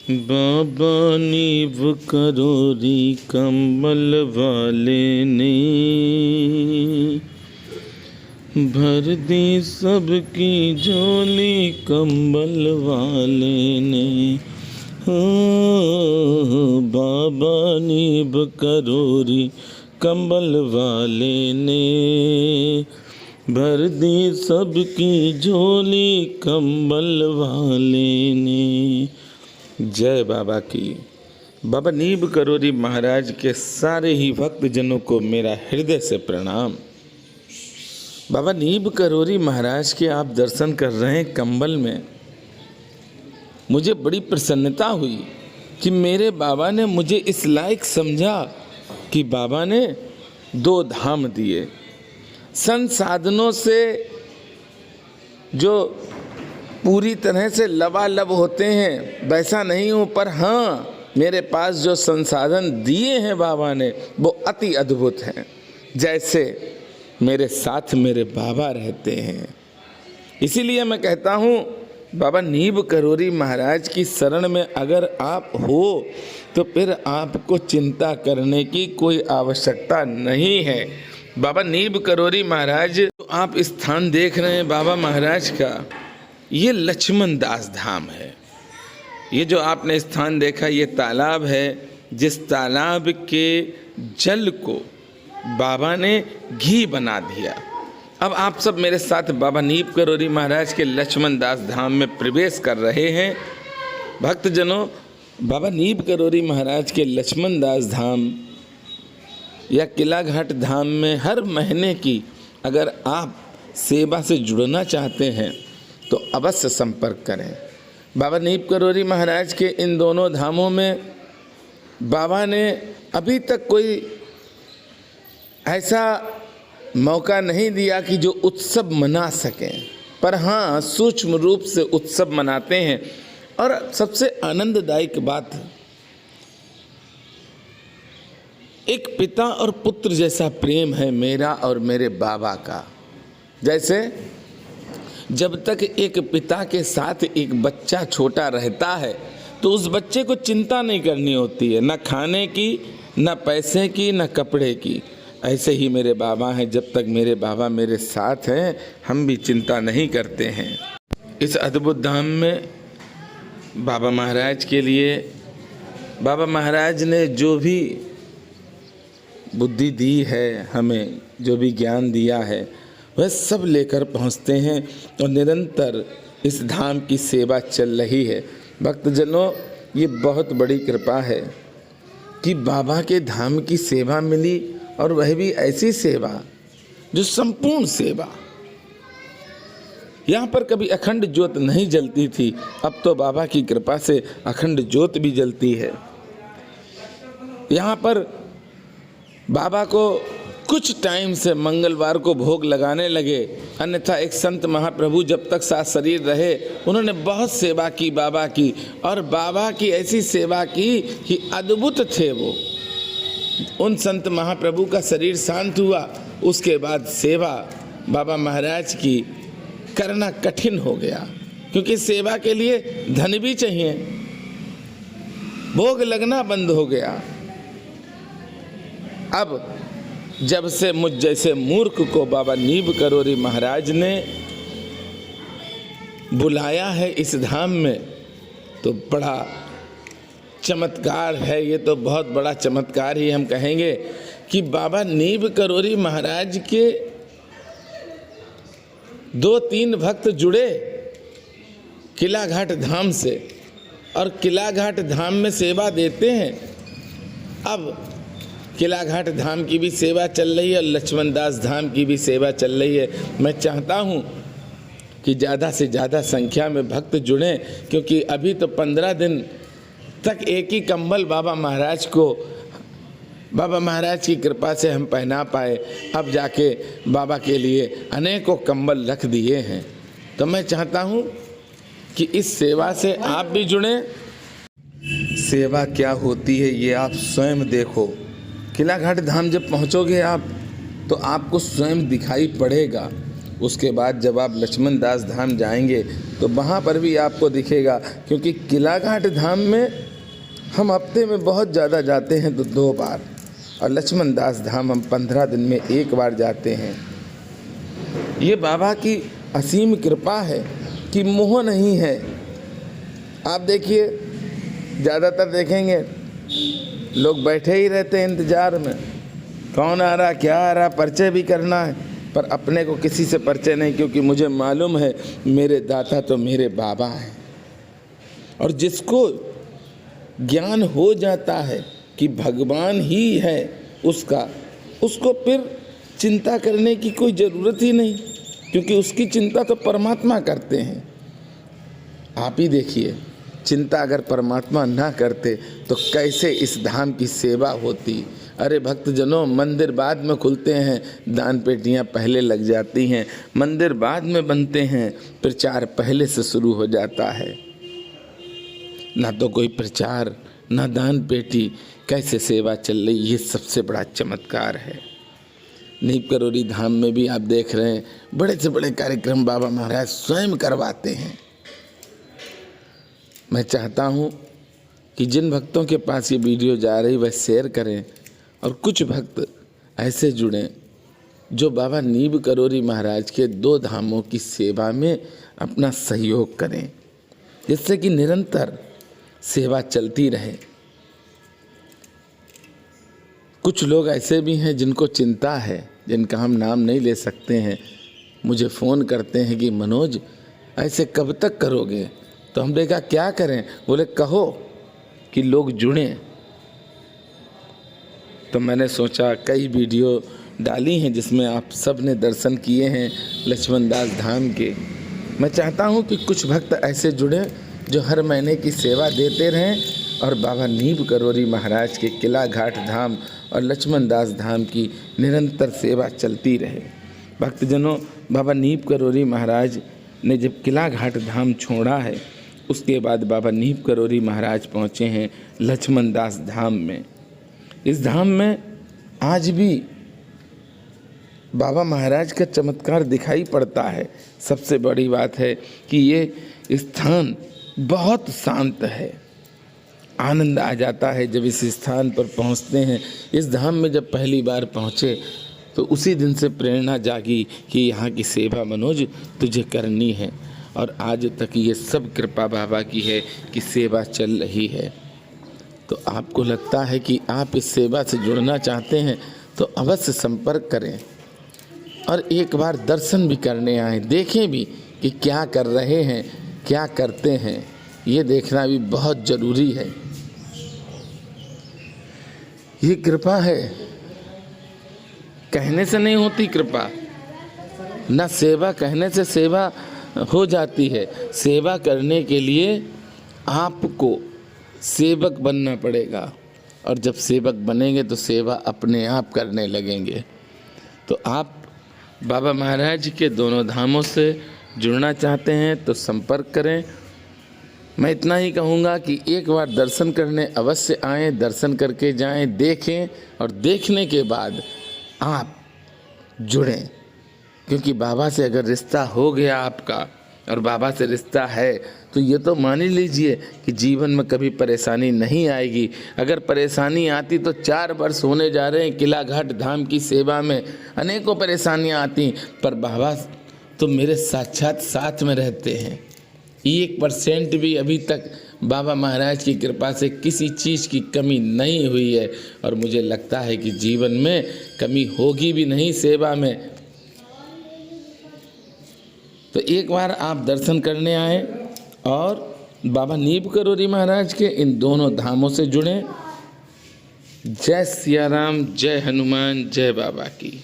बाबा नीव करोरी कंबल वाले ने भर दी सबकी झोली कंबल वाले ने। हो बाबा नीव करोरी कंबल वाले ने भर दी सबकी झोली कंबल वाले ने। जय बाबा की। बाबा नीब करोरी महाराज के सारे ही भक्तजनों को मेरा हृदय से प्रणाम। बाबा नीब करोरी महाराज के आप दर्शन कर रहे हैं कंबल में। मुझे बड़ी प्रसन्नता हुई कि मेरे बाबा ने मुझे इस लायक समझा कि बाबा ने 2 धाम दिए। संसाधनों से जो पूरी तरह से लबालब होते हैं वैसा नहीं हूँ, पर हाँ मेरे पास जो संसाधन दिए हैं बाबा ने वो अति अद्भुत हैं। जैसे मेरे साथ मेरे बाबा रहते हैं। इसीलिए मैं कहता हूँ बाबा नीब करोरी महाराज की शरण में अगर आप हो तो फिर आपको चिंता करने की कोई आवश्यकता नहीं है। बाबा नीब करोरी महाराज, तो आप स्थान देख रहे हैं बाबा महाराज का, ये लक्ष्मण दास धाम है। ये जो आपने स्थान देखा ये तालाब है, जिस तालाब के जल को बाबा ने घी बना दिया। अब आप सब मेरे साथ बाबा नीब करोरी महाराज के लक्ष्मण दास धाम में प्रवेश कर रहे हैं। भक्तजनों, बाबा नीब करोरी महाराज के लक्ष्मण दास धाम या किला घाट धाम में हर महीने की अगर आप सेवा से जुड़ना चाहते हैं तो अवश्य संपर्क करें। बाबा नीब करोरी महाराज के इन दोनों धामों में बाबा ने अभी तक कोई ऐसा मौका नहीं दिया कि जो उत्सव मना सकें, पर हाँ सूक्ष्म रूप से उत्सव मनाते हैं। और सबसे आनंददायक बात, एक पिता और पुत्र जैसा प्रेम है मेरा और मेरे बाबा का। जैसे जब तक एक पिता के साथ एक बच्चा छोटा रहता है तो उस बच्चे को चिंता नहीं करनी होती है, न खाने की, न पैसे की, न कपड़े की। ऐसे ही मेरे बाबा हैं। जब तक मेरे बाबा मेरे साथ हैं हम भी चिंता नहीं करते हैं। इस अद्भुत धाम में बाबा महाराज के लिए बाबा महाराज ने जो भी बुद्धि दी है, हमें जो भी ज्ञान दिया है वह सब लेकर पहुंचते हैं और निरंतर इस धाम की सेवा चल रही है। भक्तजनों, ये बहुत बड़ी कृपा है कि बाबा के धाम की सेवा मिली, और वह भी ऐसी सेवा जो संपूर्ण सेवा। यहाँ पर कभी अखंड ज्योत नहीं जलती थी, अब तो बाबा की कृपा से अखंड ज्योत भी जलती है। यहाँ पर बाबा को कुछ टाइम से मंगलवार को भोग लगाने लगे, अन्यथा एक संत महाप्रभु जब तक साथ शरीर रहे उन्होंने बहुत सेवा की बाबा की, और बाबा की ऐसी सेवा की कि अद्भुत थे वो। उन संत महाप्रभु का शरीर शांत हुआ, उसके बाद सेवा बाबा महाराज की करना कठिन हो गया, क्योंकि सेवा के लिए धन भी चाहिए। भोग लगना बंद हो गया। अब जब से मुझ जैसे मूर्ख को बाबा नीब करोरी महाराज ने बुलाया है इस धाम में, तो बड़ा चमत्कार है। ये तो बहुत बड़ा चमत्कार ही हम कहेंगे कि बाबा नीब करोरी महाराज के 2-3 भक्त जुड़े किला घाट धाम से, और किला घाट धाम में सेवा देते हैं। अब किला घाट धाम की भी सेवा चल रही है और लक्ष्मण दास धाम की भी सेवा चल रही है। मैं चाहता हूँ कि ज़्यादा से ज़्यादा संख्या में भक्त जुड़ें, क्योंकि अभी तो 15 दिन तक एक ही कंबल बाबा महाराज को, बाबा महाराज की कृपा से हम पहना पाए। अब जाके बाबा के लिए अनेकों कंबल रख दिए हैं। तो मैं चाहता हूँ कि इस सेवा से आप भी जुड़ें। सेवा क्या होती है ये आप स्वयं देखो। किला घाट धाम जब पहुँचोगे आप तो आपको स्वयं दिखाई पड़ेगा उसके बाद जब आप लक्ष्मण दास धाम जाएंगे तो वहाँ पर भी आपको दिखेगा, क्योंकि किला घाट धाम में हम हफ्ते में बहुत ज़्यादा जाते हैं तो 2 बार, और लक्ष्मण दास धाम हम 15 दिन में 1 बार जाते हैं। ये बाबा की असीम कृपा है कि मोह नहीं है। आप देखिए, ज़्यादातर देखेंगे लोग बैठे ही रहते हैं इंतज़ार में, कौन आ रहा, क्या आ रहा, परिचय भी करना है, पर अपने को किसी से परिचय नहीं, क्योंकि मुझे मालूम है मेरे दाता तो मेरे बाबा हैं। और जिसको ज्ञान हो जाता है कि भगवान ही है उसको फिर चिंता करने की कोई ज़रूरत ही नहीं, क्योंकि उसकी चिंता तो परमात्मा करते हैं। आप ही देखिए, चिंता अगर परमात्मा ना करते तो कैसे इस धाम की सेवा होती। अरे भक्तजनों, मंदिर बाद में खुलते हैं, दान पेटियां पहले लग जाती हैं, मंदिर बाद में बनते हैं, प्रचार पहले से शुरू हो जाता है। ना तो कोई प्रचार, ना दान पेटी, कैसे सेवा चल रही, ये सबसे बड़ा चमत्कार है। नीम करोली धाम में भी आप देख रहे हैं, बड़े से बड़े कार्यक्रम बाबा महाराज स्वयं करवाते हैं। मैं चाहता हूँ कि जिन भक्तों के पास ये वीडियो जा रही वह शेयर करें, और कुछ भक्त ऐसे जुड़ें जो बाबा नीम करोली महाराज के 2 धामों की सेवा में अपना सहयोग करें, जिससे कि निरंतर सेवा चलती रहे। कुछ लोग ऐसे भी हैं जिनको चिंता है, जिनका हम नाम नहीं ले सकते हैं, मुझे फ़ोन करते हैं कि मनोज ऐसे कब तक करोगे। तो हमने कहा क्या करें, बोले कहो कि लोग जुड़ें। तो मैंने सोचा कई वीडियो डाली हैं जिसमें आप सब ने दर्शन किए हैं लक्ष्मण दास धाम के। मैं चाहता हूं कि कुछ भक्त ऐसे जुड़ें जो हर महीने की सेवा देते रहें, और बाबा नीम करोली महाराज के किला घाट धाम और लक्ष्मण दास धाम की निरंतर सेवा चलती रहे। भक्तजनों, बाबा नीम करोली महाराज ने जब किला घाट धाम छोड़ा है, उसके बाद बाबा नीम करोली महाराज पहुँचे हैं लक्ष्मण दास धाम में। इस धाम में आज भी बाबा महाराज का चमत्कार दिखाई पड़ता है। सबसे बड़ी बात है कि ये स्थान बहुत शांत है, आनंद आ जाता है जब इस स्थान पर पहुंचते हैं। इस धाम में जब पहली बार पहुंचे तो उसी दिन से प्रेरणा जागी कि यहाँ की सेवा मनोज तुझे करनी है, और आज तक ये सब कृपा बाबा की है कि सेवा चल रही है। तो आपको लगता है कि आप इस सेवा से जुड़ना चाहते हैं तो अवश्य संपर्क करें, और एक बार दर्शन भी करने आए, देखें भी कि क्या कर रहे हैं, क्या करते हैं, ये देखना भी बहुत ज़रूरी है। ये कृपा है, कहने से नहीं होती कृपा, ना सेवा कहने से सेवा हो जाती है। सेवा करने के लिए आपको सेवक बनना पड़ेगा, और जब सेवक बनेंगे तो सेवा अपने आप करने लगेंगे। तो आप बाबा महाराज के दोनों धामों से जुड़ना चाहते हैं तो संपर्क करें। मैं इतना ही कहूँगा कि एक बार दर्शन करने अवश्य आएँ, दर्शन करके जाएं, देखें, और देखने के बाद आप जुड़ें, क्योंकि बाबा से अगर रिश्ता हो गया आपका, और बाबा से रिश्ता है, तो ये तो मान ही लीजिए कि जीवन में कभी परेशानी नहीं आएगी। अगर परेशानी आती तो 4 वर्ष होने जा रहे हैं किला घाट धाम की सेवा में, अनेकों परेशानियां आती, पर बाबा तो मेरे साक्षात साथ में रहते हैं। 1% भी अभी तक बाबा महाराज की कृपा से किसी चीज़ की कमी नहीं हुई है, और मुझे लगता है कि जीवन में कमी होगी भी नहीं सेवा में। तो एक बार आप दर्शन करने आए और बाबा नीम करोली महाराज के इन दोनों धामों से जुड़ें। जय सिया राम, जय हनुमान, जय बाबा की।